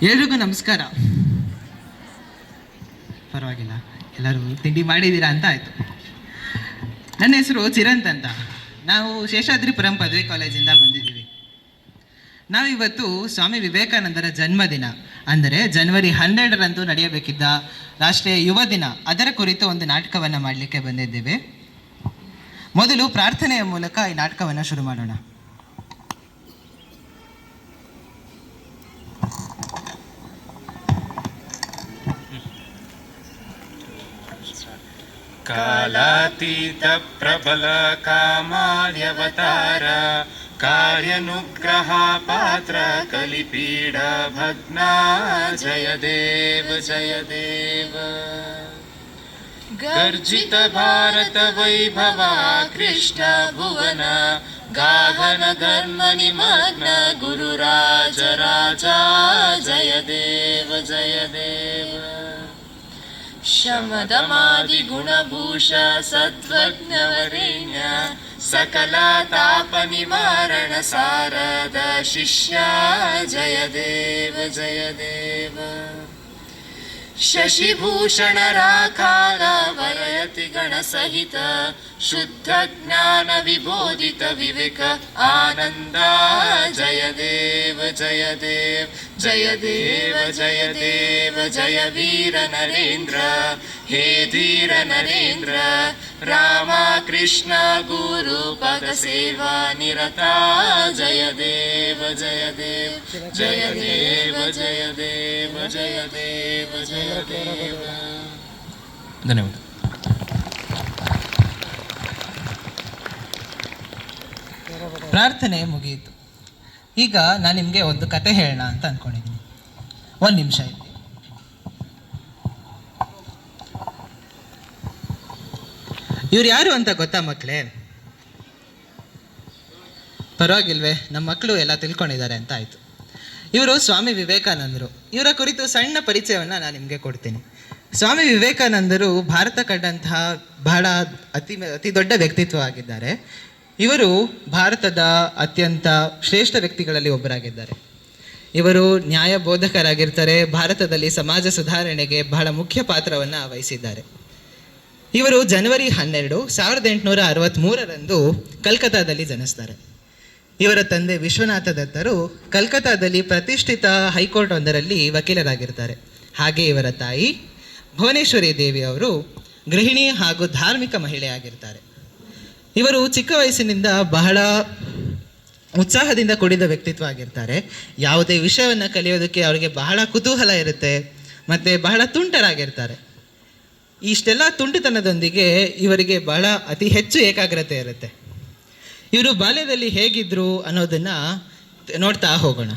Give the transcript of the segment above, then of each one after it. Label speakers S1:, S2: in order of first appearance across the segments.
S1: ಎಲ್ರಿಗೂ ನಮಸ್ಕಾರ. ಪರವಾಗಿಲ್ಲ, ಎಲ್ಲರೂ ತಿಂಡಿ ಮಾಡಿದ್ದೀರಾ ಅಂತ ಆಯಿತು. ನನ್ನ ಹೆಸರು ಚಿರಂತ್ ಅಂತ. ನಾವು ಶೇಷಾದ್ರಿಪುರಂ ಪದವಿ ಕಾಲೇಜಿಂದ ಬಂದಿದ್ದೀವಿ. ನಾವಿವತ್ತು ಸ್ವಾಮಿ ವಿವೇಕಾನಂದರ ಜನ್ಮದಿನ, ಅಂದರೆ ಜನವರಿ 12ರಂದು ನಡೆಯಬೇಕಿದ್ದ ರಾಷ್ಟ್ರೀಯ ಯುವ ದಿನ, ಅದರ ಕುರಿತು ಒಂದು ನಾಟಕವನ್ನು ಮಾಡಲಿಕ್ಕೆ ಬಂದಿದ್ದೇವೆ. ಮೊದಲು ಪ್ರಾರ್ಥನೆಯ ಮೂಲಕ ಈ ನಾಟಕವನ್ನು ಶುರು ಮಾಡೋಣ.
S2: ಕಾಲಾತೀತ ಪ್ರಬಲ ಕಾಮಾರ್ಯವತಾರ ಕಾರ್ಯನುಗ್ರಹ ಪಾತ್ರ ಕಲಿಪೀಡ ಭಗ್ನ ಜಯ ದೇವ ಜಯ ದೇವ. ಗರ್ಜಿತ ಭಾರತ ವೈಭವ ಕೃಷ್ಣ ಭುವನ ಗಾಘನ ಧರ್ಮ ನಿಮಗ್ನ ಗುರುರಾಜ ರಾಜ ಜಯ ದೇವ ಜಯ ದೇವ. ಶಮದಮಾದಿ ಗುಣಭೂಷ ಸತ್ವಜ್ಞವರೇಣ್ಯ ಸಕಲ ತಾಪ ನಿವಾರಣ ಸಾರದ ಶಿಷ್ಯ ಜಯ ದೇವ ಜಯ ದೇವ. ಶಶಿಭೂಷಣ ರಾಕಾರ ವರಯತಿ ಗಣ ಸಹಿತ ಶುದ್ಧ ಜ್ಞಾನ ವಿಬೋಧಿತ ವಿವೇಕ ಆನಂದ ಜಯ ದೇವ ಜಯ ದೇವ ಜಯ ದೇವ ಜಯ ದೇವ ಜಯ ವೀರ ನರೇಂದ್ರ ಹೇ ಧೀರ ನರೇಂದ್ರ ರಾಮ ಕೃಷ್ಣ ಗುರು ಪದ ಸೇವಾ ನಿರತ ಜಯ ದೇವ ಜಯ ದೇವ ಜಯ ದೇವ ಜಯ ದೇವ ಜಯ ದೇವ ಜಯ ದೇವ.
S3: ಧನ್ಯವಾದ.
S1: ಪ್ರಾರ್ಥನೆ ಮುಗಿಯಿತು. ಈಗ ನಾನು ನಿಮಗೆ ಒಂದು ಕತೆ ಹೇಳೋಣ ಅಂತ ಅಂದ್ಕೊಂಡಿದ್ದೀನಿ. ಒಂದು ನಿಮಿಷ ಇಲ್ಲಿ. ಇವ್ರು ಯಾರು ಅಂತ ಗೊತ್ತಾ ಮಕ್ಕಳೇ? ಪರವಾಗಿಲ್ವೇ, ನಮ್ಮ ಮಕ್ಕಳು ಎಲ್ಲ ತಿಳ್ಕೊಂಡಿದ್ದಾರೆ ಅಂತ ಆಯಿತು. ಇವರು ಸ್ವಾಮಿ ವಿವೇಕಾನಂದರು. ಇವರ ಕುರಿತು ಸಣ್ಣ ಪರಿಚಯವನ್ನು ನಾನು ನಿಮಗೆ ಕೊಡ್ತೀನಿ. ಸ್ವಾಮಿ ವಿವೇಕಾನಂದರು ಭಾರತ ಕಂಡಂತಹ ಬಹಳ ಅತಿ ದೊಡ್ಡ ವ್ಯಕ್ತಿತ್ವ ಆಗಿದ್ದಾರೆ. ಇವರು ಭಾರತದ ಅತ್ಯಂತ ಶ್ರೇಷ್ಠ ವ್ಯಕ್ತಿಗಳಲ್ಲಿ ಒಬ್ಬರಾಗಿದ್ದಾರೆ. ಇವರು ನ್ಯಾಯ ಬೋಧಕರಾಗಿರ್ತಾರೆ. ಭಾರತದಲ್ಲಿ ಸಮಾಜ ಸುಧಾರಣೆಗೆ ಬಹಳ ಮುಖ್ಯ ಪಾತ್ರವನ್ನು ವಹಿಸಿದ್ದಾರೆ. ಇವರು ಜನವರಿ 12, 1863ರಂದು ಕಲ್ಕತ್ತಾದಲ್ಲಿ ಜನಿಸ್ತಾರೆ. ಇವರ ತಂದೆ ವಿಶ್ವನಾಥ ದತ್ತರು ಕಲ್ಕತ್ತಾದಲ್ಲಿ ಪ್ರತಿಷ್ಠಿತ ಹೈಕೋರ್ಟ್ ಒಂದರಲ್ಲಿ ವಕೀಲರಾಗಿರ್ತಾರೆ. ಹಾಗೆ ಇವರ ತಾಯಿ ಭುವನೇಶ್ವರಿ ದೇವಿ ಅವರು ಗೃಹಿಣಿ ಹಾಗೂ ಧಾರ್ಮಿಕ ಮಹಿಳೆಯಾಗಿರ್ತಾರೆ. ಇವರು ಚಿಕ್ಕ ವಯಸ್ಸಿನಿಂದ ಬಹಳ ಉತ್ಸಾಹದಿಂದ ಕೂಡಿದ ವ್ಯಕ್ತಿತ್ವ ಆಗಿರ್ತಾರೆ. ಯಾವುದೇ ವಿಷಯವನ್ನು ಕಲಿಯೋದಕ್ಕೆ ಅವರಿಗೆ ಬಹಳ ಕುತೂಹಲ ಇರುತ್ತೆ ಮತ್ತು ಬಹಳ ತುಂಟರಾಗಿರ್ತಾರೆ. ಇಷ್ಟೆಲ್ಲ ತುಂಟತನದೊಂದಿಗೆ ಇವರಿಗೆ ಬಹಳ ಅತಿ ಹೆಚ್ಚು ಏಕಾಗ್ರತೆ ಇರುತ್ತೆ. ಇವರು ಬಾಲ್ಯದಲ್ಲಿ ಹೇಗಿದ್ರು ಅನ್ನೋದನ್ನು ನೋಡ್ತಾ ಹೋಗೋಣ.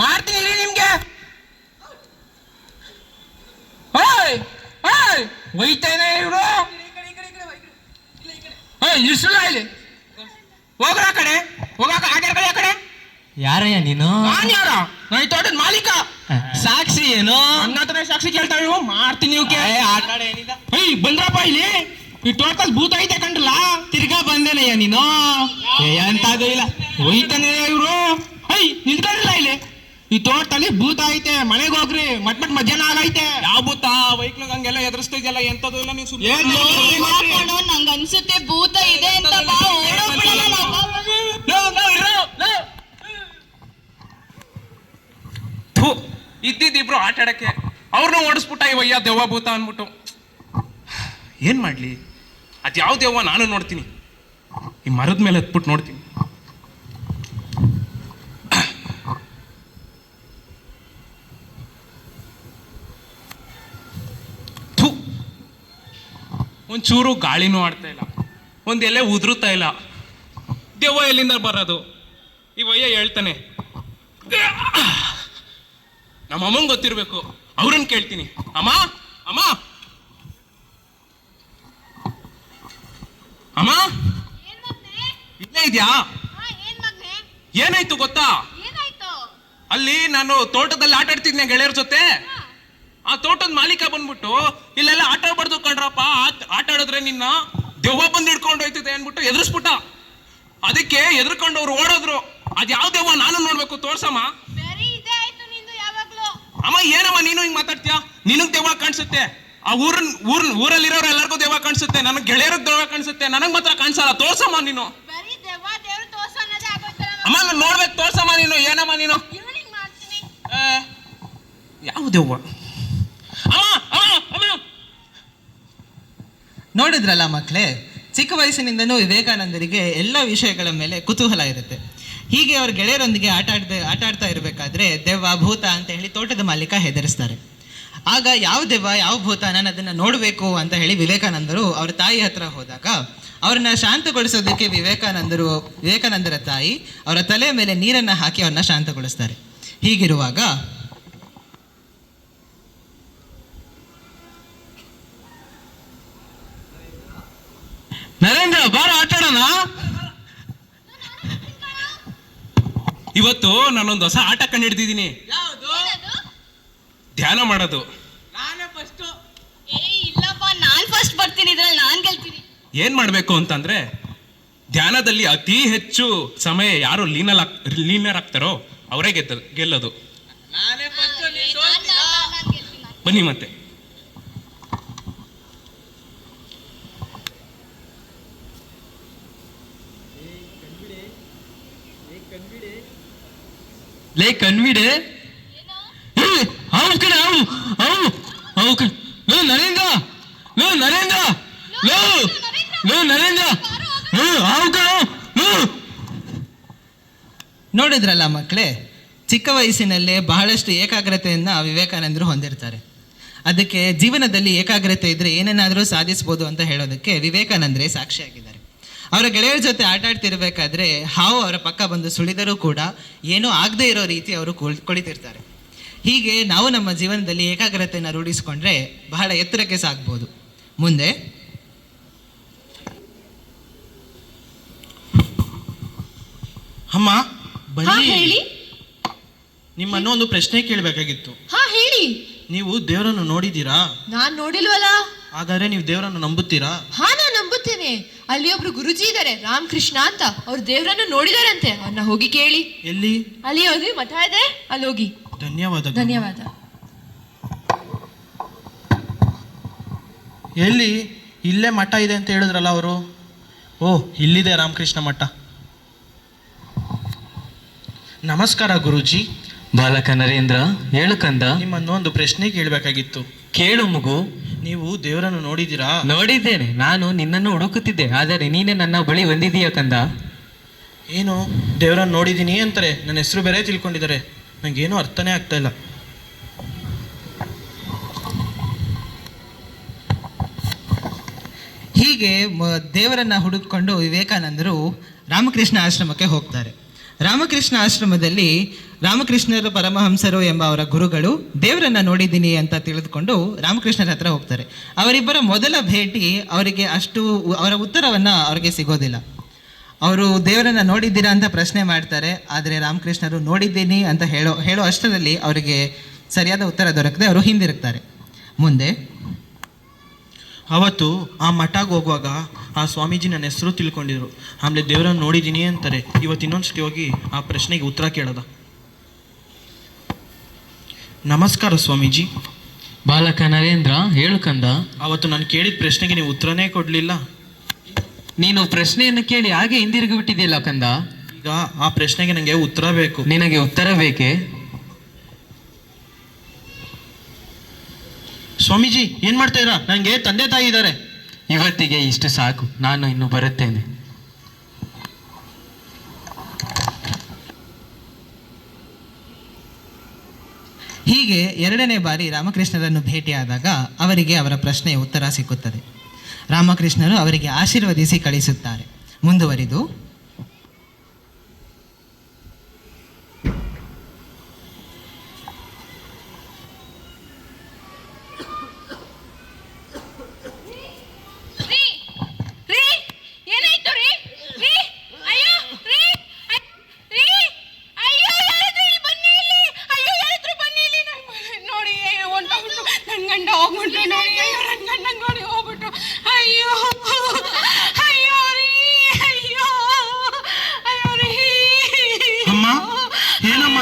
S3: ಮಾಡ್ತೀನಿ ನಿಮ್ಗೆ. ಒಯ್ತೇನೆ ಇವರು ಇಲ್ಲಿ ಹೋಗ್ರ ಕಡೆ ಹೋಗಾಕ ಆ ಕಡೆ.
S4: ಯಾರಯ್ಯ ನೀನು?
S3: ನಾನ್ ಯಾರ? ನಾ ಈ ತೋಟದ ಮಾಲೀಕ.
S4: ಸಾಕ್ಷಿ ಏನು?
S3: ನನ್ನ ಹತ್ರ ಸಾಕ್ಷಿ ಕೇಳ್ತಾ ಇವು ಮಾಡ್ತೀನಿ ಇವಕ್ಕೆ.
S4: ಆಟ ಏನಿಲ್ಲ.
S3: ಬಂದ್ರಪ್ಪ ಇಲ್ಲಿ. ಈ ತೋಟದಲ್ಲಿ ಭೂತ ಐತೆ ಕಂಡ್ರಲ್ಲ.
S4: ತಿರ್ಗಾ ಬಂದೇನಯ್ಯ ನೀನು? ಎಂತಾಗೂ ಇಲ್ಲ.
S3: ಒಯ್ತಾನೆ ಇವ್ರು. ನಿಂತ್ಕೊಂಡಿಲ್ಲ ಇಲ್ಲಿ. ಈ ತೋಟದಲ್ಲಿ ಭೂತ ಐತೆ, ಮನೆಗೆ ಹೋಗ್ರಿ. ಮಟ್ ಮಧ್ಯಾಹ್ನ ಆಗೈತೆ.
S4: ಯಾವ ಭೂತ? ವೈಕ್ಲಿಗೆ ಹಂಗೆಲ್ಲ ಎದುರಿಸ್ತಿದ್ಯಲ್ಲ, ಎಂತದು ಇಲ್ಲ ನೀವು ಸುಮ್ಮನೆ.
S5: ನಂಗೆ ಅನ್ಸುತ್ತೆ ಭೂತ ಇದೆ ಅಂತ.
S4: ಇದ್ದಿದ್ರು ಆಟ ಆಡಕ್ಕೆ ಅವ್ರನ್ನ ಓಡಿಸ್ಬಿಟ್ಟ ಇವಯ್ಯ ದೆವ್ವ ಭೂತ ಅನ್ಬಿಟ್ಟು. ಏನ್ ಮಾಡ್ಲಿ? ಅದ್ಯಾವ ದೆವ್ವ ನಾನು ನೋಡ್ತೀನಿ. ಈ ಮರದ ಮೇಲೆ ಹತ್ಬಿಟ್ಟು ನೋಡ್ತೀನಿ. ಒಂಚೂರು ಗಾಳಿನೂ ಆಡ್ತಾ ಇಲ್ಲ, ಒಂದ್ ಎಲೆ ಉದುರುತ್ತಾ ಇಲ್ಲ. ದೆವ್ವ ಎಲ್ಲಿಂದ ಬರೋದು? ಇವಯ್ಯ ಹೇಳ್ತಾನೆ. ನಮ್ಮ ಅಮ್ಮಂಗೆ ಗೊತ್ತಿರ್ಬೇಕು, ಅವ್ರನ್ನ ಕೇಳ್ತೀನಿ. ಅಮ್ಮ ಅಮ್ಮ ಅಮ್ಮ, ಇಲ್ಲೇ ಇದ್ಯಾ? ಏನಾಯ್ತು ಗೊತ್ತಾ?
S5: ಏನಾಯ್ತು?
S4: ಅಲ್ಲಿ ನಾನು ತೋಟದಲ್ಲಿ ಆಟ ಆಡ್ತಿದ್ನೆ ಗೆಳೆಯರ ಜೊತೆ. ಆ ತೋಟದ ಮಾಲೀಕ ಬಂದ್ಬಿಟ್ಟು ಇಲ್ಲೆಲ್ಲ ಆಟ ಆಡ್ಬಾರ್ದು ಕಣ್ರಪ್ಪ, ಆಟ ಆಡಿದ್ರೆ ನಿನ್ನ ದೆವ್ವ ಬಂದು ಹಿಡ್ಕೊಂಡು ಹೋಯ್ತಿದೆ ಅನ್ಬಿಟ್ಟು ಎದುರಿಸ್ಬಿಟ್ಟ. ಅದಕ್ಕೆ ಎದ್ರಕೊಂಡು ಅವ್ರು ಓಡೋದ್ರು. ಅದ್ ಯಾವ ದೆವ್ವ ನಾನು ನೋಡ್ಬೇಕು, ತೋರ್ಸಮ್ಮ.
S5: ಬರೀ ಇದೇ ಆಯ್ತು ನಿಂದು ಯಾವಾಗ್ಲೂ.
S4: ಅಮ್ಮ ಏನಮ್ಮ ನೀನು ಹಿಂಗ್ ಮಾತಾಡ್ತೀಯ? ನಿನಗ್ ದೆವ್ವ ಕಾಣಿಸುತ್ತೆ, ಆ ಊರಲ್ಲಿರೋರು ಎಲ್ಲರಿಗೂ ದೆವ್ವ ಕಾಣಿಸುತ್ತೆ, ನನಗ್ ಗೆಳೆಯರಿಗೆ ದೆವ್ವ ಕಾಣಿಸುತ್ತೆ, ನನಗ್ ಮಾತ್ರ ಕಾಣಿಸಲ್ಲ. ತೋರ್ಸಮ್ಮ ನೀನು.
S5: ಬರೀ ದೆವ್ವ ದೇವ್ರು ತೋರ್ಸು ಅನ್ನೋದೇ ಆಗೋಯ್ತಲ್ಲ.
S4: ಅಮ್ಮ ನಾನು ನೋಡ್ಬೇಕು, ತೋರ್ಸಮ್ಮ ನೀನು. ಏನಮ್ಮ ನೀನು?
S5: ಈವ್ನಿಂಗ್ ಮಾಡ್ತೀನಿ.
S4: ಯಾವ ದೆವ್ವ? ಅಮ್ಮ ಅಮ್ಮ ಅಮ್ಮ
S1: ನೋಡಿದ್ರಲ್ಲ ಮಕ್ಕಳೇ, ಚಿಕ್ಕ ವಯಸ್ಸಿನಿಂದನೂ ವಿವೇಕಾನಂದರಿಗೆ ಎಲ್ಲ ವಿಷಯಗಳ ಮೇಲೆ ಕುತೂಹಲ ಇರುತ್ತೆ. ಹೀಗೆ ಅವ್ರ ಗೆಳೆಯರೊಂದಿಗೆ ಆಟ ಆಡ್ತಾ ಇರಬೇಕಾದ್ರೆ ದೆವ್ವ ಭೂತ ಅಂತ ಹೇಳಿ ತೋಟದ ಮಾಲೀಕ ಹೆದರಿಸ್ತಾರೆ. ಆಗ ಯಾವ ದೆವ್ವ ಯಾವ ಭೂತ, ನಾನು ಅದನ್ನು ನೋಡಬೇಕು ಅಂತ ಹೇಳಿ ವಿವೇಕಾನಂದರು ಅವ್ರ ತಾಯಿ ಹತ್ರ ಹೋದಾಗ ಅವ್ರನ್ನ ಶಾಂತಗೊಳಿಸೋದಕ್ಕೆ ವಿವೇಕಾನಂದರ ತಾಯಿ ಅವರ ತಲೆಯ ಮೇಲೆ ನೀರನ್ನು ಹಾಕಿ ಅವ್ರನ್ನ ಶಾಂತಗೊಳಿಸ್ತಾರೆ. ಹೀಗಿರುವಾಗ
S3: ನರೇಂದ್ರ ಬಾರ ಆಟಾಡೋಣ.
S4: ಇವತ್ತು ನಾನೊಂದು ಹೊಸ ಆಟ ಕಂಡಿಡ್ದಿದ್ದೀನಿ.
S5: ಏನದು?
S4: ಧ್ಯಾನ ಮಾಡೋದು.
S5: ಏ ಇಲ್ಲಪ್ಪ, ನಾನ್ ಫಸ್ಟ್ ಬರ್ತೀನಿ, ಇದ್ರಲ್ಲಿ ನಾನ್ ಗೆಲ್ತೀನಿ.
S4: ಏನ್ ಮಾಡ್ಬೇಕು ಅಂತಂದ್ರೆ, ಧ್ಯಾನದಲ್ಲಿ ಅತಿ ಹೆಚ್ಚು ಸಮಯ ಯಾರು ಲೀನರಾಗ್ತಾರೋ ಅವರೇ ಗೆಲ್ಲೋದು.
S5: ನಾನ್ ಗೆಲ್ತೀನಿ.
S4: ಬನ್ನಿ ಮತ್ತೆ.
S3: ಲೇ ಕಣ್ಬಿಡೆ. ಅವು ಕಡೆ ಅವು ಅವು ಅವು ಕಡೆ. Low Narendra, low Narendra, low low Narendra, ಅವು ಕಡೆ.
S1: ನೋಡಿದ್ರಲ್ಲ ಮಕ್ಕಳೇ, ಚಿಕ್ಕ ವಯಸ್ಸಿನಲ್ಲೇ ಬಹಳಷ್ಟು ಏಕಾಗ್ರತೆಯನ್ನು ವಿವೇಕಾನಂದರು ಹೊಂದಿರ್ತಾರೆ. ಅದಕ್ಕೆ ಜೀವನದಲ್ಲಿ ಏಕಾಗ್ರತೆ ಇದ್ರೆ ಏನನ್ನಾದರೂ ಸಾಧಿಸ್ಬೋದು ಅಂತ ಹೇಳೋದಕ್ಕೆ ವಿವೇಕಾನಂದರೇ ಸಾಕ್ಷಿಯಾಗಿದ್ದಾರೆ. ಅವರ ಗೆಳೆಯರ ಜೊತೆ ಆಟ ಆಡ್ತಿರ್ಬೇಕಾದ್ರೆ ಹಾವು ಅವರ ಪಕ್ಕ ಬಂದು ಸುಳಿದರೂ ಕೂಡ ಏನೂ ಆಗದೆ ಇರೋ ರೀತಿ ಅವರು ಕುಳಿತಿರ್ತಾರೆ. ಹೀಗೆ ನಾವು ನಮ್ಮ ಜೀವನದಲ್ಲಿ ಏಕಾಗ್ರತೆಯನ್ನು ರೂಢಿಸಿಕೊಂಡ್ರೆ ಬಹಳ ಎತ್ತರಕ್ಕೆ ಸಾಗ್ಬೋದು. ಮುಂದೆ
S3: ಅಮ್ಮ
S5: ಹಾ
S3: ಬನ್ನಿ.
S5: ಹೇಳಿ.
S3: ನಿಮ್ಮನ್ನು ಒಂದು ಪ್ರಶ್ನೆ ಕೇಳಬೇಕಾಗಿತ್ತು.
S5: ಹಾ ಹೇಳಿ.
S3: ನೀವು ದೇವರನ್ನು ನೋಡಿದ್ದೀರಾ?
S5: ನಾನ್ ನೋಡಿಲ್ವಲ್ಲ.
S3: ಹಾಗಾದ್ರೆ ನೀವು ದೇವರನ್ನು ನಂಬುತ್ತೀರಾ?
S5: ಹಾ ನಾನ್ ನಂಬುತ್ತೇನೆ. ಅಲ್ಲಿ ಒಬ್ರು ಗುರುಜಿ ಇದ್ದಾರೆ, ರಾಮಕೃಷ್ಣ ಅಂತ. ಅವ್ರು ದೇವರನ್ನು ನೋಡಿದಾರಂತೆ. ಅವ್ರನ್ನ ಹೋಗಿ ಕೇಳಿ.
S3: ಎಲ್ಲಿ?
S5: ಅಲ್ಲಿ ಹೋಗಿ ಮಠ ಇದೆ, ಅಲ್ಲಿ ಹೋಗಿ.
S3: ಧನ್ಯವಾದ.
S5: ಧನ್ಯವಾದ.
S3: ಎಲ್ಲಿ? ಇಲ್ಲೇ ಮಠ ಇದೆ ಅಂತ ಹೇಳಿದ್ರಲ್ಲ ಅವರು. ಓ, ಇಲ್ಲಿದೆ ರಾಮಕೃಷ್ಣ ಮಠ. ನಮಸ್ಕಾರ ಗುರುಜಿ.
S6: ಬಾಲಕ ನರೇಂದ್ರ, ಹೇಳು ಕಂದ.
S3: ನಿಮ್ಮನ್ನು ಒಂದು ಪ್ರಶ್ನೆ ಕೇಳಬೇಕಾಗಿತ್ತು.
S6: ಕೇಳು ಮಗು.
S3: ನೀವು ದೇವರನ್ನು ನೋಡಿದ್ದೀರಾ?
S6: ನೋಡಿದ್ದೇನೆ. ನಾನು ನಿನ್ನನ್ನು ಹುಡುಕುತ್ತಿದ್ದೆ, ಆದರೆ ನೀನೆ ನನ್ನ ಬಳಿ ಬಂದಿದೀಯ ಕಂದ.
S3: ಏನು ದೇವರನ್ನು ನೋಡಿದ್ದೀನಿ ಅಂತಾರೆ, ನನ್ನ ಹೆಸರು ಬೇರೆ ತಿಳ್ಕೊಂಡಿದ್ದಾರೆ. ನನಗೇನು ಅರ್ಥನೇ ಆಗ್ತಾ ಇಲ್ಲ.
S1: ಹೀಗೆ ದೇವರನ್ನ ಹುಡುಕಿಕೊಂಡು ವಿವೇಕಾನಂದರು ರಾಮಕೃಷ್ಣ ಆಶ್ರಮಕ್ಕೆ ಹೋಗ್ತಾರೆ. ರಾಮಕೃಷ್ಣ ಆಶ್ರಮದಲ್ಲಿ ರಾಮಕೃಷ್ಣರು ಪರಮಹಂಸರು ಎಂಬ ಅವರ ಗುರುಗಳು ದೇವರನ್ನ ನೋಡಿದ್ದೀನಿ ಅಂತ ತಿಳಿದುಕೊಂಡು ರಾಮಕೃಷ್ಣರ ಹತ್ರ ಹೋಗ್ತಾರೆ. ಅವರಿಬ್ಬರ ಮೊದಲ ಭೇಟಿ ಅವರಿಗೆ ಅವರ ಉತ್ತರವನ್ನು ಅವರಿಗೆ ಸಿಗೋದಿಲ್ಲ. ಅವರು ದೇವರನ್ನ ನೋಡಿದ್ದೀರಾ ಅಂತ ಪ್ರಶ್ನೆ ಮಾಡ್ತಾರೆ, ಆದರೆ ರಾಮಕೃಷ್ಣರು ನೋಡಿದ್ದೀನಿ ಅಂತ ಹೇಳೋ ಅಷ್ಟರಲ್ಲಿ ಅವರಿಗೆ ಸರಿಯಾದ ಉತ್ತರ ದೊರಕದೆ ಅವರು ಹಿಂದಿರುಗ್ತಾರೆ. ಮುಂದೆ
S3: ಅವತ್ತು ಆ ಮಠಕ್ಕೆ ಹೋಗುವಾಗ ಆ ಸ್ವಾಮೀಜಿ ನನ್ನ ಹೆಸರು ತಿಳ್ಕೊಂಡಿದ್ರು. ಆಮೇಲೆ ದೇವರನ್ನು ನೋಡಿದ್ದೀನಿ ಅಂತಾರೆ. ಇವತ್ತು ಇನ್ನೊಂದ್ಸತಿ ಹೋಗಿ ಆ ಪ್ರಶ್ನೆಗೆ ಉತ್ತರ ಕೇಳೋದ. ನಮಸ್ಕಾರ ಸ್ವಾಮೀಜಿ.
S6: ಬಾಲಕ ನರೇಂದ್ರ, ಹೇಳು ಕಂದ.
S3: ಅವತ್ತು ನಾನು ಕೇಳಿದ ಪ್ರಶ್ನೆಗೆ ನೀವು ಉತ್ತರನೇ ಕೊಡಲಿಲ್ಲ.
S6: ನೀನು ಪ್ರಶ್ನೆಯನ್ನು ಕೇಳಿ ಹಾಗೆ ಹಿಂದಿರುಗಿ ಬಿಟ್ಟಿದೆಯಲ್ಲ ಕಂದ.
S3: ಈಗ ಆ ಪ್ರಶ್ನೆಗೆ ನನಗೆ ಉತ್ತರ ಬೇಕು.
S6: ನಿನಗೆ ಉತ್ತರ ಬೇಕೇ?
S3: ಸ್ವಾಮೀಜಿ ಏನು ಮಾಡ್ತಾ ಇದ್ದೀರಾ? ನನಗೆ ತಂದೆ ತಾಯಿ ಇದ್ದಾರೆ.
S6: ಇವತ್ತಿಗೆ ಇಷ್ಟು ಸಾಕು, ನಾನು ಇನ್ನು ಬರುತ್ತೇನೆ.
S1: ಹೀಗೆ ಎರಡನೇ ಬಾರಿ ರಾಮಕೃಷ್ಣರನ್ನು ಭೇಟಿಯಾದಾಗ ಅವರಿಗೆ ಅವರ ಪ್ರಶ್ನೆಯ ಉತ್ತರ ಸಿಕ್ಕುತ್ತದೆ. ರಾಮಕೃಷ್ಣರು ಅವರಿಗೆ ಆಶೀರ್ವದಿಸಿ ಕಳಿಸುತ್ತಾರೆ. ಮುಂದುವರಿದು
S5: ಏನಾಯ್ತು ರೀ? ಅಯ್ಯೋ ರೀ, ರೀ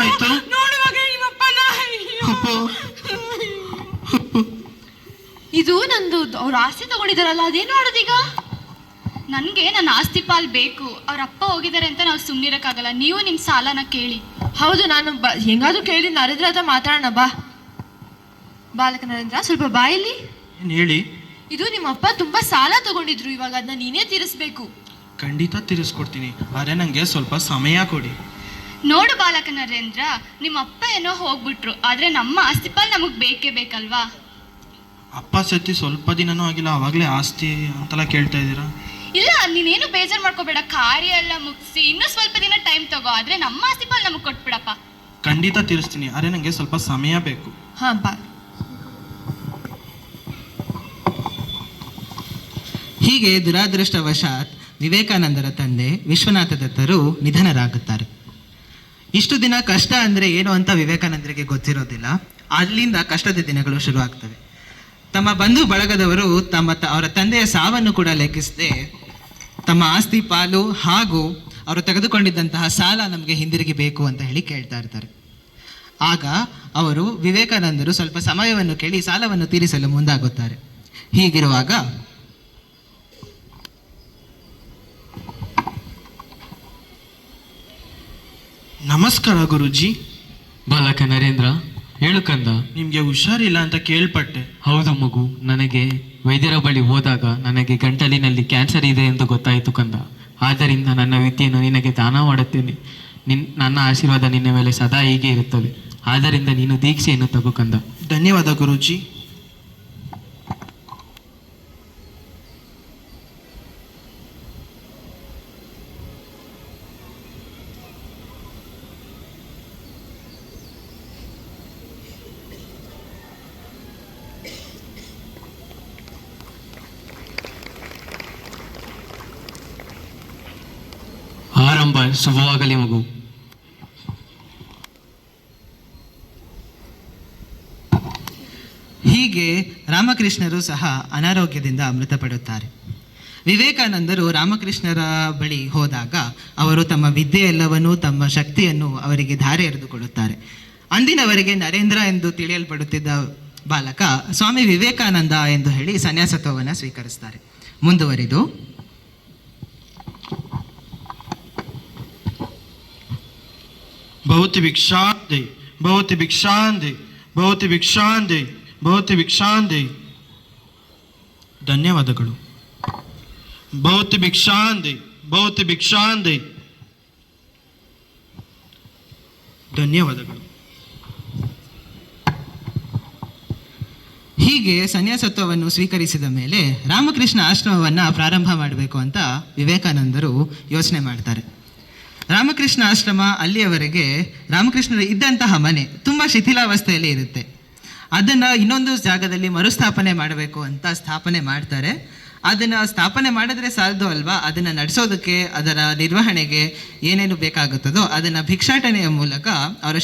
S3: ಏನಾಯ್ತು?
S2: ನೋಡುವಾಗ ನಿಮ್ಮಪ್ಪನ
S5: ಇದು ನಂದು ಅವ್ರ ಆಸ್ತಿ ತಗೊಂಡಿದಾರಲ್ಲ, ಅದೇನು ಮಾಡೋದೀಗ?
S7: ನನಗೆ ನನ್ನ ಆಸ್ತಿ ಪಾಲ್ ಬೇಕು. ಅವ್ರ ಅಪ್ಪ ಹೋಗಿದ್ದಾರೆ ಅಂತ ನಾವು ಸುಮ್ಮನಿರಕ್ಕಾಗಲ್ಲ. ನೀವು ನಿಮ್ಮ ಸಾಲನ ಕೇಳಿ.
S5: ಹೌದು, ನಾನು ಹೆಂಗಾದ್ರೂ ಕೇಳಿ ನರೇಂದ್ರ ಹತ್ರ ಮಾತಾಡೋಣ. ಬಾಲಕ ನರೇಂದ್ರ, ಸ್ವಲ್ಪ ಬಾಯಲ್ಲಿ.
S3: ಏನ್ ಹೇಳಿ?
S5: ಇದು ನಿಮ್ಮ ಅಪ್ಪ ತುಂಬಾ ಸಾಲ ತಗೊಂಡಿದ್ರು, ಇವಾಗ ಅದನ್ನ ನೀನೇ ತೀರಿಸ್ಬೇಕು.
S3: ಖಂಡಿತ ತೀರಿಸ್ಕೊಡ್ತೀನಿ, ಆದ್ರೆ ನಂಗೆ ಸ್ವಲ್ಪ ಸಮಯ ಕೊಡಿ.
S7: ನೋಡು ಬಾಲಕ ನರೇಂದ್ರ, ನಿಮ್ಮ ಅಪ್ಪ ಏನೋ ಹೋಗ್ಬಿಟ್ರು, ಆದ್ರೆ ನಮ್ಮ ಆಸ್ತಿ ಪಾಲ್ ನಮಗೆ ಬೇಕೇ ಬೇಕಲ್ವಾ?
S3: ಅಪ್ಪ ಸತಿ ಸ್ವಲ್ಪ ದಿನನೂ ಆಗಿಲ್ಲ, ಅವಾಗಲೇ ಆಸ್ತಿ ಅಂತೆಲ್ಲ ಕೇಳ್ತಾ ಇದ್ದೀರಾ?
S7: ಇಲ್ಲ, ನೀನೇನು ಬೇಜಾರು ಮಾಡ್ಕೋಬೇಡ. ಕಾರ್ಯ ಎಲ್ಲ ಮುಗಿಸಿ ಇನ್ನೂ ಸ್ವಲ್ಪ ದಿನ ಟೈಮ್ ತಗೋ, ಆದ್ರೆ ನಮ್ಮ ಆಸ್ತಿ ಪಾಲ್ ನಮಗೆ ಕೊಟ್ಬಿಡಪ್ಪ.
S3: ಖಂಡಿತ ತೀರಿಸ್ತೀನಿ, ಆದ್ರೆ ನಂಗೆ ಸ್ವಲ್ಪ ಸಮಯ ಬೇಕು.
S5: ಹಾ ಬಾ.
S1: ಹೀಗೆ ದುರಾದೃಷ್ಟವಶಾತ್ ವಿವೇಕಾನಂದರ ತಂದೆ ವಿಶ್ವನಾಥ ದತ್ತರು ನಿಧನರಾಗುತ್ತಾರೆ. ಇಷ್ಟು ದಿನ ಕಷ್ಟ ಅಂದರೆ ಏನು ಅಂತ ವಿವೇಕಾನಂದರಿಗೆ ಗೊತ್ತಿರೋದಿಲ್ಲ. ಅಲ್ಲಿಂದ ಕಷ್ಟದ ದಿನಗಳು ಶುರುವಾಗ್ತವೆ. ತಮ್ಮ ಬಂಧು ಬಳಗದವರು ಅವರ ತಂದೆಯ ಸಾವನ್ನು ಕೂಡ ಲೆಕ್ಕಿಸದೆ ತಮ್ಮ ಆಸ್ತಿ ಪಾಲು ಹಾಗೂ ಅವರು ತೆಗೆದುಕೊಂಡಿದ್ದಂತಹ ಸಾಲ ನಮಗೆ ಹಿಂದಿರುಗಿ ಬೇಕು ಅಂತ ಹೇಳಿ ಕೇಳ್ತಾ ಇರ್ತಾರೆ. ಆಗ ಅವರು ವಿವೇಕಾನಂದರು ಸ್ವಲ್ಪ ಸಮಯವನ್ನು ಕೇಳಿ ಸಾಲವನ್ನು ತೀರಿಸಲು ಮುಂದಾಗುತ್ತಾರೆ. ಹೀಗಿರುವಾಗ
S3: ನಮಸ್ಕಾರ ಗುರುಜಿ.
S6: ಬಾಲಕ ನರೇಂದ್ರ, ಹೇಳು ಕಂದ.
S3: ನಿಮ್ಗೆ ಹುಷಾರಿಲ್ಲ ಅಂತ ಕೇಳ್ಪಟ್ಟೆ.
S6: ಹೌದು ಮಗು, ನನಗೆ ವೈದ್ಯರ ಬಳಿ ಹೋದಾಗ ನನಗೆ ಗಂಟಲಿನಲ್ಲಿ ಕ್ಯಾನ್ಸರ್ ಇದೆ ಎಂದು ಗೊತ್ತಾಯಿತು ಕಂದ. ಆದ್ದರಿಂದ ನನ್ನ ವಿದ್ಯೆಯನ್ನು ನಿನಗೆ ದಾನ ಮಾಡುತ್ತೇನೆ. ನನ್ನ ಆಶೀರ್ವಾದ ನಿನ್ನ ಮೇಲೆ ಸದಾ ಹೀಗೆ ಇರುತ್ತದೆ. ಆದ್ದರಿಂದ ನೀನು ದೀಕ್ಷೆಯನ್ನು ತಗೋ ಕಂದ.
S3: ಧನ್ಯವಾದ ಗುರುಜಿ.
S6: ಆರಂಭ ಶುಭವಾಗಲಿ ಮಗು.
S1: ಹೀಗೆ ರಾಮಕೃಷ್ಣರು ಸಹ ಅನಾರೋಗ್ಯದಿಂದ ಮೃತಪಡುತ್ತಾರೆ. ವಿವೇಕಾನಂದರು ರಾಮಕೃಷ್ಣರ ಬಳಿ ಹೋದಾಗ ಅವರು ತಮ್ಮ ವಿದ್ಯೆ ಎಲ್ಲವನ್ನೂ ತಮ್ಮ ಶಕ್ತಿಯನ್ನು ಅವರಿಗೆ ಧಾರೆ ಎರೆದುಕೊಡುತ್ತಾರೆ. ಅಂದಿನವರೆಗೆ ನರೇಂದ್ರ ಎಂದು ತಿಳಿಯಲ್ಪಡುತ್ತಿದ್ದ ಬಾಲಕ ಸ್ವಾಮಿ ವಿವೇಕಾನಂದ ಎಂದು ಹೇಳಿ ಸನ್ಯಾಸತ್ವವನ್ನು ಸ್ವೀಕರಿಸ್ತಾರೆ. ಮುಂದುವರಿದು
S3: ಬಹುತಿ ಭಿಕ್ಷಾಂದೆ ಬಹುತಿ ಭಿಕ್ಷಾಂದೆ ಬಹುತಿ ಭಿಕ್ಷಾಂದೆ ಬಹುತಿ ಭಿಕ್ಷಾಂದೆ. ಧನ್ಯವಾದಗಳು. ಬಹುತಿ ಭಿಕ್ಷಾಂದೆ ಬಹುತಿ ಭಿಕ್ಷಾಂದೆ. ಧನ್ಯವಾದಗಳು.
S1: ಹೀಗೆ ಸನ್ಯಾಸತ್ವವನ್ನು ಸ್ವೀಕರಿಸಿದ ಮೇಲೆ ರಾಮಕೃಷ್ಣ ಆಶ್ರಮವನ್ನು ಪ್ರಾರಂಭ ಮಾಡಬೇಕು ಅಂತ ವಿವೇಕಾನಂದರು ಯೋಚನೆ ಮಾಡ್ತಾರೆ. ರಾಮಕೃಷ್ಣ ಆಶ್ರಮ ಅಲ್ಲಿಯವರೆಗೆ ರಾಮಕೃಷ್ಣರು ಇದ್ದಂತಹ ಮನೆ ತುಂಬ ಶಿಥಿಲಾವಸ್ಥೆಯಲ್ಲಿ ಇರುತ್ತೆ. ಅದನ್ನು ಇನ್ನೊಂದು ಜಾಗದಲ್ಲಿ ಮರುಸ್ಥಾಪನೆ ಮಾಡಬೇಕು ಅಂತ ಸ್ಥಾಪನೆ ಮಾಡ್ತಾರೆ. ಅದನ್ನು ಸ್ಥಾಪನೆ ಮಾಡಿದ್ರೆ ಸಾಲದು ಅಲ್ವಾ, ಅದನ್ನು ನಡೆಸೋದಕ್ಕೆ ಅದರ ನಿರ್ವಹಣೆಗೆ ಏನೇನು ಬೇಕಾಗುತ್ತದೋ ಅದನ್ನು ಭಿಕ್ಷಾಟನೆಯ ಮೂಲಕ ಅವರ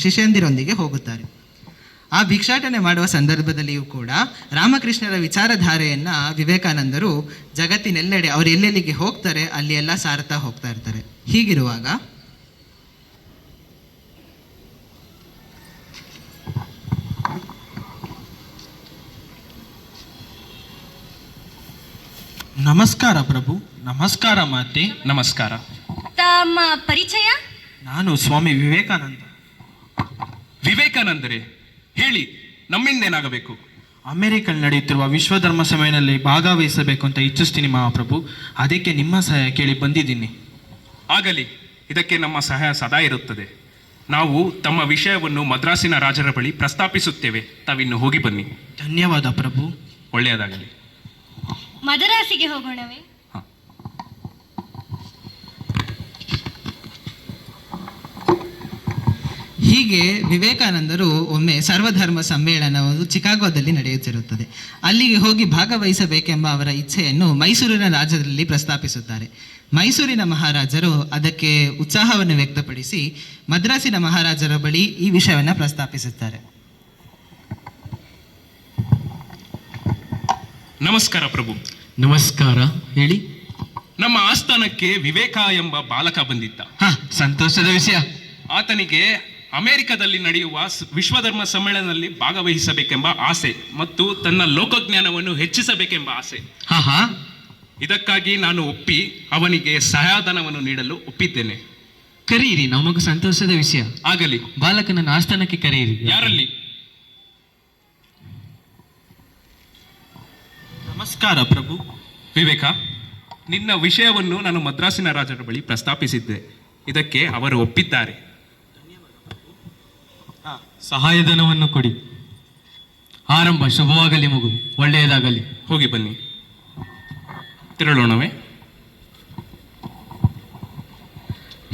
S1: ಶಿಷ್ಯಂದಿರೊಂದಿಗೆ ಹೋಗುತ್ತಾರೆ. ಆ ಭಿಕ್ಷಾಟನೆ ಮಾಡುವ ಸಂದರ್ಭದಲ್ಲಿಯೂ ಕೂಡ ರಾಮಕೃಷ್ಣರ ವಿಚಾರಧಾರೆಯನ್ನು ವಿವೇಕಾನಂದರು ಜಗತ್ತಿನೆಲ್ಲೆಡೆ ಅವರು ಎಲ್ಲೆಲ್ಲಿಗೆ ಹೋಗ್ತಾರೆ ಅಲ್ಲಿ ಎಲ್ಲ ಸಾರ್ತಾ ಹೋಗ್ತಾ ಇರ್ತಾರೆ. ಹೀಗಿರುವಾಗ
S3: ನಮಸ್ಕಾರ ಪ್ರಭು. ನಮಸ್ಕಾರ ಮಾತೆ.
S4: ನಮಸ್ಕಾರ.
S7: ತಮ್ಮ ಪರಿಚಯ?
S3: ನಾನು ಸ್ವಾಮಿ ವಿವೇಕಾನಂದ.
S4: ವಿವೇಕಾನಂದರೇ, ಹೇಳಿ, ನಮ್ಮಿಂದೇನಾಗಬೇಕು?
S3: ಅಮೆರಿಕಲ್ಲಿ ನಡೆಯುತ್ತಿರುವ ವಿಶ್ವ ಧರ್ಮ ಸಭೆಯಲ್ಲಿ ಭಾಗವಹಿಸಬೇಕು ಅಂತ ಇಚ್ಛಿಸ್ತೀನಿ ಮಹಾಪ್ರಭು. ಅದಕ್ಕೆ ನಿಮ್ಮ ಸಹಾಯ ಕೇಳಿ ಬಂದಿದ್ದೀನಿ.
S4: ಆಗಲಿ, ಇದಕ್ಕೆ ನಮ್ಮ ಸಹಾಯ ಸದಾ ಇರುತ್ತದೆ. ನಾವು ತಮ್ಮ ವಿಷಯವನ್ನು ಮದ್ರಾಸಿನ ರಾಜರ ಬಳಿ ಪ್ರಸ್ತಾಪಿಸುತ್ತೇವೆ. ತಾವಿನ್ನು ಹೋಗಿ ಬನ್ನಿ.
S3: ಧನ್ಯವಾದ ಪ್ರಭು.
S4: ಒಳ್ಳೆಯದಾಗಲಿ.
S7: ಮದರಾಸಿಗೆ ಹೋಗೋಣವೇ?
S1: ಹೀಗೆ ವಿವೇಕಾನಂದರು ಒಮ್ಮೆ ಸರ್ವಧರ್ಮ ಸಮ್ಮೇಳನವು ಚಿಕಾಗೋದಲ್ಲಿ ನಡೆಯುತ್ತಿರುತ್ತದೆ. ಅಲ್ಲಿಗೆ ಹೋಗಿ ಭಾಗವಹಿಸಬೇಕೆಂಬ ಅವರ ಇಚ್ಛೆಯನ್ನು ಮೈಸೂರಿನ ರಾಜ್ಯದಲ್ಲಿ ಪ್ರಸ್ತಾಪಿಸುತ್ತಾರೆ. ಮೈಸೂರಿನ ಮಹಾರಾಜರು ಅದಕ್ಕೆ ಉತ್ಸಾಹವನ್ನು ವ್ಯಕ್ತಪಡಿಸಿ ಮದ್ರಾಸಿನ ಮಹಾರಾಜರ ಬಳಿ ಈ ವಿಷಯವನ್ನು ಪ್ರಸ್ತಾಪಿಸುತ್ತಾರೆ.
S4: ನಮಸ್ಕಾರ ಪ್ರಭು.
S6: ನಮಸ್ಕಾರ, ಹೇಳಿ.
S4: ನಮ್ಮ ಆಸ್ಥಾನಕ್ಕೆ ವಿವೇಕ ಎಂಬ ಬಾಲಕ ಬಂದಿದ್ದ.
S6: ಸಂತೋಷದ ವಿಷಯ.
S4: ಆತನಿಗೆ ಅಮೆರಿಕದಲ್ಲಿ ನಡೆಯುವ ವಿಶ್ವಧರ್ಮ ಸಮ್ಮೇಳನದಲ್ಲಿ ಭಾಗವಹಿಸಬೇಕೆಂಬ ಆಸೆ ಮತ್ತು ತನ್ನ ಲೋಕಜ್ಞಾನವನ್ನು ಹೆಚ್ಚಿಸಬೇಕೆಂಬ ಆಸೆ.
S6: ಹಾ,
S4: ಇದಕ್ಕಾಗಿ ನಾನು ಒಪ್ಪಿ ಅವನಿಗೆ ಸಹಾಯಧನವನ್ನು ನೀಡಲು ಒಪ್ಪಿದ್ದೇನೆ.
S6: ಕರೆಯಿರಿ, ನಮಗೂ ಸಂತೋಷದ ವಿಷಯ.
S4: ಆಗಲಿ.
S6: ಬಾಲಕನನ್ನು ಆಸ್ಥಾನಕ್ಕೆ ಕರೆಯಿರಿ.
S4: ಯಾರಲ್ಲಿ?
S8: ನಮಸ್ಕಾರ ಪ್ರಭು.
S4: ವಿವೇಕ, ನಿನ್ನ ವಿಷಯವನ್ನು ನಾನು ಮದ್ರಾಸಿನ ರಾಜರ ಬಳಿ ಪ್ರಸ್ತಾಪಿಸಿದ್ದೆ. ಇದಕ್ಕೆ ಅವರು ಒಪ್ಪಿದ್ದಾರೆ.
S6: ಸಹಾಯಧನವನ್ನು ಕೊಡಿ. ಆರಂಭ ಶುಭವಾಗಲಿ ಮಗು, ಒಳ್ಳೆಯದಾಗಲಿ.
S4: ಹೋಗಿ ಬನ್ನಿ, ತೆರಳೋಣವೇ?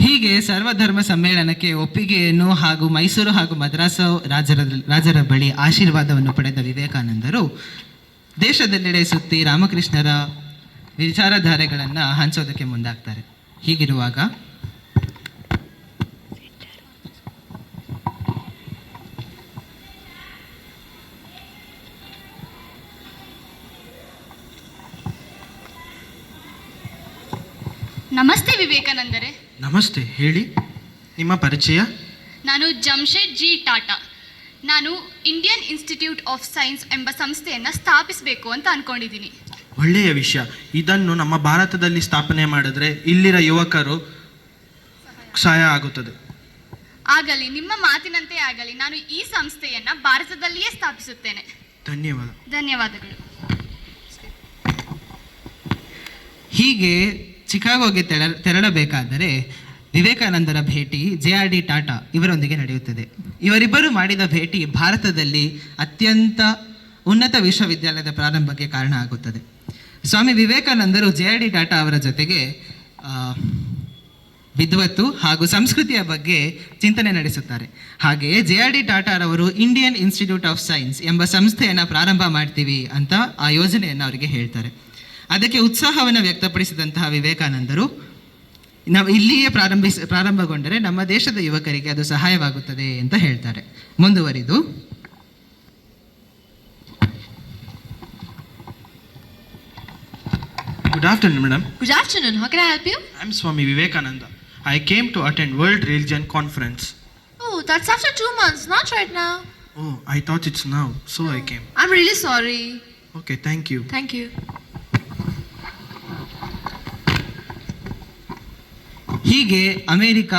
S1: ಹೀಗೆ ಸರ್ವಧರ್ಮ ಸಮ್ಮೇಳನಕ್ಕೆ ಒಪ್ಪಿಗೆಯನ್ನು ಹಾಗೂ ಮೈಸೂರು ಹಾಗೂ ಮದ್ರಾಸು ರಾಜರ ಬಳಿ ಆಶೀರ್ವಾದವನ್ನು ಪಡೆದ ವಿವೇಕಾನಂದರು ದೇಶದೆಲ್ಲೆಡೆ ಸುತ್ತಿ ರಾಮಕೃಷ್ಣರ ವಿಚಾರಧಾರೆಗಳನ್ನು ಹಂಚೋದಕ್ಕೆ ಮುಂದಾಗ್ತಾರೆ. ಹೀಗಿರುವಾಗ
S7: ನಮಸ್ತೆ ವಿವೇಕಾನಂದರೇ.
S8: ನಮಸ್ತೆ, ಹೇಳಿ, ನಿಮ್ಮ ಪರಿಚಯ?
S7: ನಾನು ಜಮ್ಶೆಡ್ ಜಿ ಟಾಟಾ. ನಾನು ಇಂಡಿಯನ್ ಇನ್ಸ್ಟಿಟ್ಯೂಟ್ ಆಫ್ ಸೈನ್ಸ್ ಎಂಬ ಸಂಸ್ಥೆಯನ್ನು ಸ್ಥಾಪಿಸಬೇಕು ಅಂತ ಅನ್ಕೊಂಡಿದ್ದೀನಿ.
S8: ಒಳ್ಳೆಯ ವಿಷಯ. ಇದನ್ನು ನಮ್ಮ ಭಾರತದಲ್ಲಿ ಸ್ಥಾಪನೆ ಮಾಡಿದ್ರೆ ಇಲ್ಲಿರ ಯುವಕರು ಸಹಾಯ ಆಗುತ್ತದೆ.
S7: ಆಗಲಿ, ನಿಮ್ಮ ಮಾತಿನಂತೆ ಆಗಲಿ. ನಾನು ಈ ಸಂಸ್ಥೆಯನ್ನು ಭಾರತದಲ್ಲಿಯೇ ಸ್ಥಾಪಿಸುತ್ತೇನೆ. ಧನ್ಯವಾದಗಳು.
S1: ಹೀಗೆ ಚಿಕಾಗೋಗೆ ತೆರಳಬೇಕಾದರೆ ವಿವೇಕಾನಂದರ ಭೇಟಿ JRD ಟಾಟಾ ಇವರೊಂದಿಗೆ ನಡೆಯುತ್ತದೆ. ಇವರಿಬ್ಬರು ಮಾಡಿದ ಭೇಟಿ ಭಾರತದಲ್ಲಿ ಅತ್ಯಂತ ಉನ್ನತ ವಿಶ್ವವಿದ್ಯಾಲಯದ ಪ್ರಾರಂಭಕ್ಕೆ ಕಾರಣ ಆಗುತ್ತದೆ. ಸ್ವಾಮಿ ವಿವೇಕಾನಂದರು JRD ಟಾಟಾ ಅವರ ಜೊತೆಗೆ ವಿದ್ವತ್ತು ಹಾಗೂ ಸಂಸ್ಕೃತಿಯ ಬಗ್ಗೆ ಚಿಂತನೆ ನಡೆಸುತ್ತಾರೆ. ಹಾಗೆಯೇ JRD ಟಾಟಾರವರು ಇಂಡಿಯನ್ ಇನ್ಸ್ಟಿಟ್ಯೂಟ್ ಆಫ್ ಸೈನ್ಸ್ ಎಂಬ ಸಂಸ್ಥೆಯನ್ನು ಪ್ರಾರಂಭ ಮಾಡ್ತೀವಿ ಅಂತ ಆ ಯೋಜನೆಯನ್ನು ಅವರಿಗೆ ಹೇಳ್ತಾರೆ. ಅದಕ್ಕೆ ಉತ್ಸಾಹವನ್ನು ವ್ಯಕ್ತಪಡಿಸಿದಂತಹ ವಿವೇಕಾನಂದರು ನಾವು ಇಲ್ಲಿಯೇ ಪ್ರಾರಂಭಗೊಂಡರೆ ನಮ್ಮ ದೇಶದ ಯುವಕರಿಗೆ ಅದು ಸಹಾಯವಾಗುತ್ತದೆ ಅಂತ ಹೇಳ್ತಾರೆ. ಮುಂದುವರಿದು
S8: Good afternoon, madam.
S5: Good afternoon. How can I help you?
S8: I'm Swami Vivekananda. I came to attend World Religion Conference.
S5: Oh, that's after 2 months, not right now.
S8: Oh, I thought it's now, so I came.
S5: I'm really sorry.
S8: Okay, thank you.
S5: Thank you.
S1: ಹೀಗೆ America,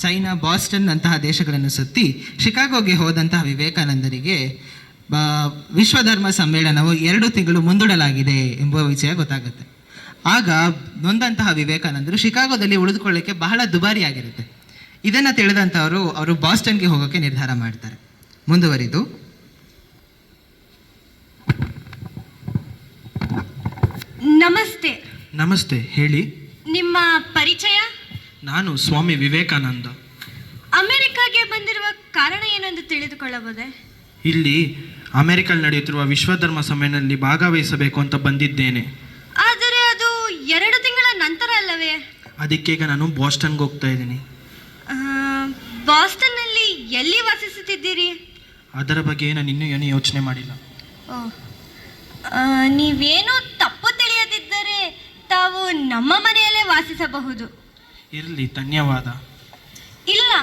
S1: China, Boston ಅಂತಹ ದೇಶಗಳನ್ನು ಸುತ್ತಿ ಶಿಕಾಗೋಗೆ ಹೋದಂತಹ ವಿವೇಕಾನಂದರಿಗೆ ವಿಶ್ವಧರ್ಮ ಸಮ್ಮೇಳನವು 2 ತಿಂಗಳು ಮುಂದೂಡಲಾಗಿದೆ ಎಂಬ ವಿಷಯ ಗೊತ್ತಾಗುತ್ತೆ. ಆಗ ನೊಂದಂತಹ ವಿವೇಕಾನಂದರು ಶಿಕಾಗೋದಲ್ಲಿ ಉಳಿದುಕೊಳ್ಳಿಕ್ಕೆ ಬಹಳ ದುಬಾರಿಯಾಗಿರುತ್ತೆ. ಇದನ್ನು ತಿಳಿದಂಥವರು ಅವರು ಬಾಸ್ಟನ್ಗೆ ಹೋಗೋಕ್ಕೆ ನಿರ್ಧಾರ ಮಾಡ್ತಾರೆ. ಮುಂದುವರಿದು
S9: ನಮಸ್ತೆ.
S8: ನಮಸ್ತೆ, ಹೇಳಿ.
S9: ನಿಮ್ಮ ಪರಿಚಯ?
S8: ನಾನು ಸ್ವಾಮಿ ವಿವೇಕಾನಂದ.
S9: ಅಮೆರಿಕಾಗೆ ಬಂದಿರುವ ಕಾರಣ ಏನೆಂದು ತಿಳಿದುಕೊಳ್ಳಬಹುದೇ?
S8: ಇಲ್ಲಿ ಅಮೆರಿಕಲ್ಲಿ ನಡೆಯುತ್ತಿರುವ ವಿಶ್ವಧರ್ಮ ಸಮ್ಮೇಳನದಲ್ಲಿ ಭಾಗವಹಿಸಬೇಕು ಅಂತ ಬಂದಿದ್ದೇನೆ.
S9: ಆದರೆ ಅದು 2 ತಿಂಗಳ ನಂತರ ಅಲ್ಲವೇ?
S8: ಅದಕ್ಕೆ ಈಗ ನಾನು ಬಾಸ್ಟನ್ಗೆ ಹೋಗ್ತಾ ಇದ್ದೀನಿ.
S9: ಬಾಸ್ಟನ್ನಲ್ಲಿ ಎಲ್ಲಿ ವಾಸಿಸುತ್ತಿದ್ದೀರಿ?
S8: ಅದರ ಬಗ್ಗೆ ನಾನು ಇನ್ನೂ ಏನು ಯೋಚನೆ ಮಾಡಿಲ್ಲ.
S9: ನೀವೇನೋ ತಪ್ಪು ತಿಳಿಯದಿದ್ದರೆ ತಾವು ನಮ್ಮ ಮನೆಯಲ್ಲೇ ವಾಸಿಸಬಹುದು.
S8: ಇರಲಿ, ಧನ್ಯವಾದ.
S9: ಇಲ್ಲ,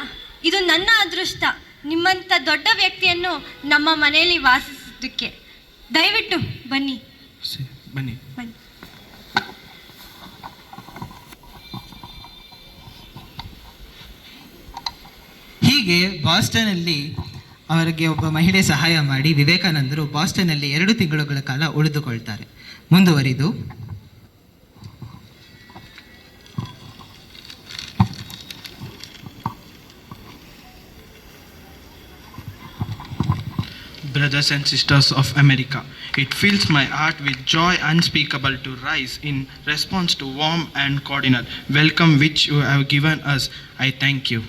S9: ಇದು ನನ್ನ ಅದೃಷ್ಟ, ನಿಮ್ಮಂಥ ದೊಡ್ಡ ವ್ಯಕ್ತಿಯನ್ನು ನಮ್ಮ ಮನೆಯಲ್ಲಿ ವಾಸಿಸೋದಕ್ಕೆ. ದಯವಿಟ್ಟು ಬನ್ನಿ.
S8: ಬನ್ನಿ.
S9: ಬನ್ನಿ.
S1: ಹೀಗೆ ಬಾಸ್ಟನ್ನಲ್ಲಿ ಅವರಿಗೆ ಒಬ್ಬ ಮಹಿಳೆ ಸಹಾಯ ಮಾಡಿ ವಿವೇಕಾನಂದರು ಬಾಸ್ಟನ್ನಲ್ಲಿ 2 ತಿಂಗಳುಗಳ ಕಾಲ ಉಳಿದುಕೊಳ್ತಾರೆ. ಮುಂದುವರಿದು
S8: Brothers and sisters of America, it fills my heart with joy unspeakable to rise in response to warm and cordial welcome which you have given us. I thank you.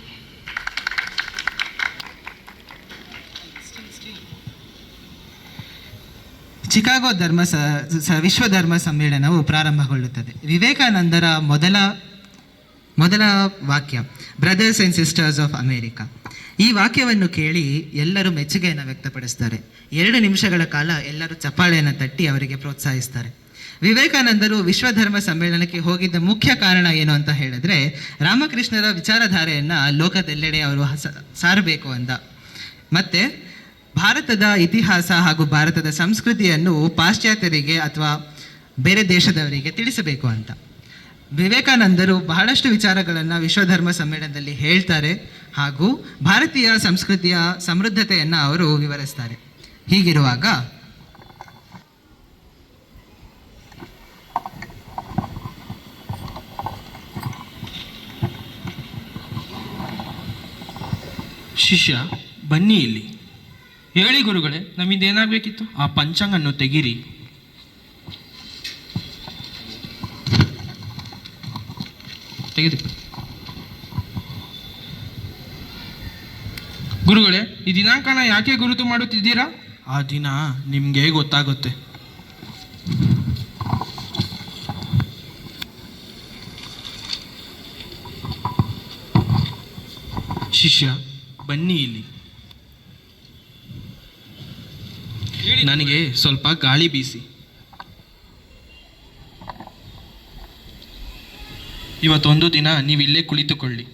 S1: Chicago ವಿಶ್ವಧರ್ಮ ಸಮ್ಮೇಳನವು ಪ್ರಾರಂಭಗೊಳ್ಳುತ್ತದೆ. ವಿವೇಕಾನಂದರ ಮೊದಲ ವಾಕ್ಯ brothers and sisters of America. ಈ ವಾಕ್ಯವನ್ನು ಕೇಳಿ ಎಲ್ಲರೂ ಮೆಚ್ಚುಗೆಯನ್ನು ವ್ಯಕ್ತಪಡಿಸ್ತಾರೆ. 2 ನಿಮಿಷಗಳ ಕಾಲ ಎಲ್ಲರೂ ಚಪ್ಪಾಳೆಯನ್ನು ತಟ್ಟಿ ಅವರಿಗೆ ಪ್ರೋತ್ಸಾಹಿಸ್ತಾರೆ. ವಿವೇಕಾನಂದರು ವಿಶ್ವಧರ್ಮ ಸಮ್ಮೇಳನಕ್ಕೆ ಹೋಗಿದ್ದ ಮುಖ್ಯ ಕಾರಣ ಏನು ಅಂತ ಹೇಳಿದ್ರೆ ರಾಮಕೃಷ್ಣರ ವಿಚಾರಧಾರೆಯನ್ನು ಲೋಕದೆಲ್ಲೆಡೆ ಅವರು ಸಾರಬೇಕು ಅಂತ. ಮತ್ತೆ ಭಾರತದ ಇತಿಹಾಸ ಹಾಗೂ ಭಾರತದ ಸಂಸ್ಕೃತಿಯನ್ನು ಪಾಶ್ಚಾತ್ಯರಿಗೆ ಅಥವಾ ಬೇರೆ ದೇಶದವರಿಗೆ ತಿಳಿಸಬೇಕು ಅಂತ. ವಿವೇಕಾನಂದರು ಬಹಳಷ್ಟು ವಿಚಾರಗಳನ್ನು ವಿಶ್ವಧರ್ಮ ಸಮ್ಮೇಳನದಲ್ಲಿ ಹೇಳ್ತಾರೆ ಹಾಗೂ ಭಾರತೀಯ ಸಂಸ್ಕೃತಿಯ ಸಮೃದ್ಧತೆಯನ್ನು ಅವರು ವಿವರಿಸ್ತಾರೆ. ಹೀಗಿರುವಾಗ
S8: ಶಿಷ್ಯ ಬನ್ನಿ ಇಲ್ಲಿ. ಹೇಳಿ ಗುರುಗಳೇ, ನಮ್ಮಿಂದ ಏನಾಗಬೇಕಿತ್ತು? ಆ ಪಂಚಾಂಗನ್ನು ತೆಗೀರಿ. ತೆಗೆದು ಗುರುಗಳೇ, ಈ ದಿನಾಂಕನ ಯಾಕೆ ಗುರುತು ಮಾಡುತ್ತಿದ್ದೀರಾ? ಆ ದಿನ ನಿಮಗೆ ಗೊತ್ತಾಗುತ್ತೆ. ಶಿಷ್ಯ ಬನ್ನಿ ಇಲ್ಲಿ. ನನಗೆ ಸ್ವಲ್ಪ ಗಾಳಿ ಬೀಸಿ. ಇವತ್ತೊಂದು ದಿನ ನೀವು ಇಲ್ಲೇ ಕುಳಿತುಕೊಳ್ಳಿ.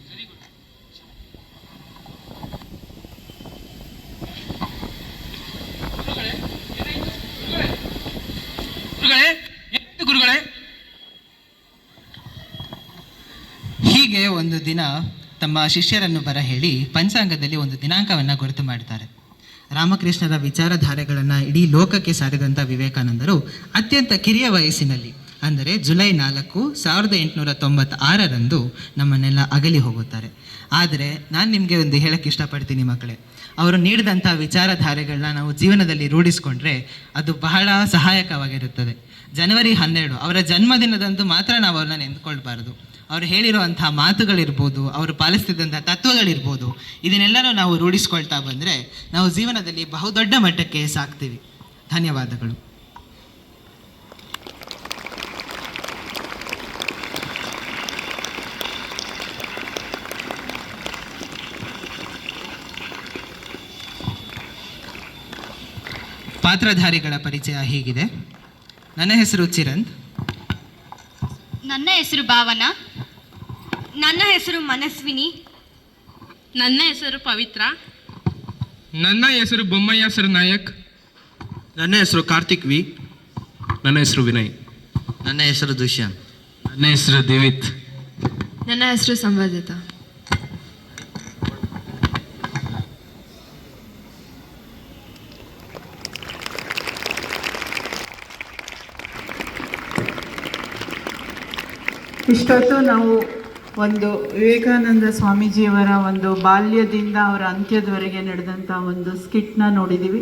S8: ಗುರುಗಳೇ,
S1: ಹೀಗೆ ಒಂದು ದಿನ ತಮ್ಮ ಶಿಷ್ಯರನ್ನು ಬರಹೇಳಿ ಪಂಚಾಂಗದಲ್ಲಿ ಒಂದು ದಿನಾಂಕವನ್ನು ಗುರುತು ಮಾಡ್ತಾರೆ. ರಾಮಕೃಷ್ಣರ ವಿಚಾರಧಾರೆಗಳನ್ನು ಇಡೀ ಲೋಕಕ್ಕೆ ಸಾರಿದಂಥ ವಿವೇಕಾನಂದರು ಅತ್ಯಂತ ಕಿರಿಯ ವಯಸ್ಸಿನಲ್ಲಿ ಅಂದರೆ ಜುಲೈ 4, 1896 ನಮ್ಮನ್ನೆಲ್ಲ ಅಗಲಿ ಹೋಗುತ್ತಾರೆ. ಆದರೆ ನಾನು ನಿಮಗೆ ಒಂದು ಹೇಳಕ್ಕೆ ಇಷ್ಟಪಡ್ತೀನಿ ಮಕ್ಕಳೇ, ಅವರು ನೀಡಿದಂಥ ವಿಚಾರಧಾರೆಗಳನ್ನ ನಾವು ಜೀವನದಲ್ಲಿ ರೂಢಿಸ್ಕೊಂಡ್ರೆ ಅದು ಬಹಳ ಸಹಾಯಕವಾಗಿರುತ್ತದೆ. ಜನವರಿ 12 ಅವರ ಜನ್ಮದಿನದಂದು ಮಾತ್ರ ನಾವು ಅವ್ರನ್ನ ನೆಂದ್ಕೊಳ್ಬಾರ್ದು. ಅವ್ರು ಹೇಳಿರುವಂಥ ಮಾತುಗಳಿರ್ಬೋದು, ಅವರು ಪಾಲಿಸ್ತಿದ್ದಂಥ ತತ್ವಗಳಿರ್ಬೋದು, ಇದನ್ನೆಲ್ಲನೂ ನಾವು ರೂಢಿಸ್ಕೊಳ್ತಾ ಬಂದರೆ ನಾವು ಜೀವನದಲ್ಲಿ ಬಹುದೊಡ್ಡ ಮಟ್ಟಕ್ಕೆ ಸಾಗ್ತೀವಿ. ಧನ್ಯವಾದಗಳು. ಪಾತ್ರಧಾರಿಗಳ ಪರಿಚಯ ಹೀಗಿದೆ. ನನ್ನ ಹೆಸರು ಚಿರಂತ್.
S7: ನನ್ನ ಹೆಸರು ಭಾವನಾ.
S9: ನನ್ನ ಹೆಸರು ಮನಸ್ವಿನಿ.
S5: ನನ್ನ ಹೆಸರು ಪವಿತ್ರ.
S3: ನನ್ನ ಹೆಸರು ಬೊಮ್ಮಯ್ಯ ಸರ್ ನಾಯಕ್.
S8: ನನ್ನ ಹೆಸರು ಕಾರ್ತಿಕ್ ವಿ.
S4: ನನ್ನ ಹೆಸರು ವಿನಯ್.
S10: ನನ್ನ ಹೆಸರು ದುಷ್ಯಂತ್.
S6: ನನ್ನ ಹೆಸರು ದೇವಿತ್.
S5: ನನ್ನ ಹೆಸರು ಸಂವಾದಿತ.
S11: ಇಷ್ಟೊತ್ತು ನಾವು ಒಂದು ವಿವೇಕಾನಂದ ಸ್ವಾಮೀಜಿಯವರ ಒಂದು ಬಾಲ್ಯದಿಂದ ಅವರ ಅಂತ್ಯದವರೆಗೆ ನಡೆದಂಥ ಒಂದು ಸ್ಕಿಟ್ನ ನೋಡಿದ್ದೀವಿ.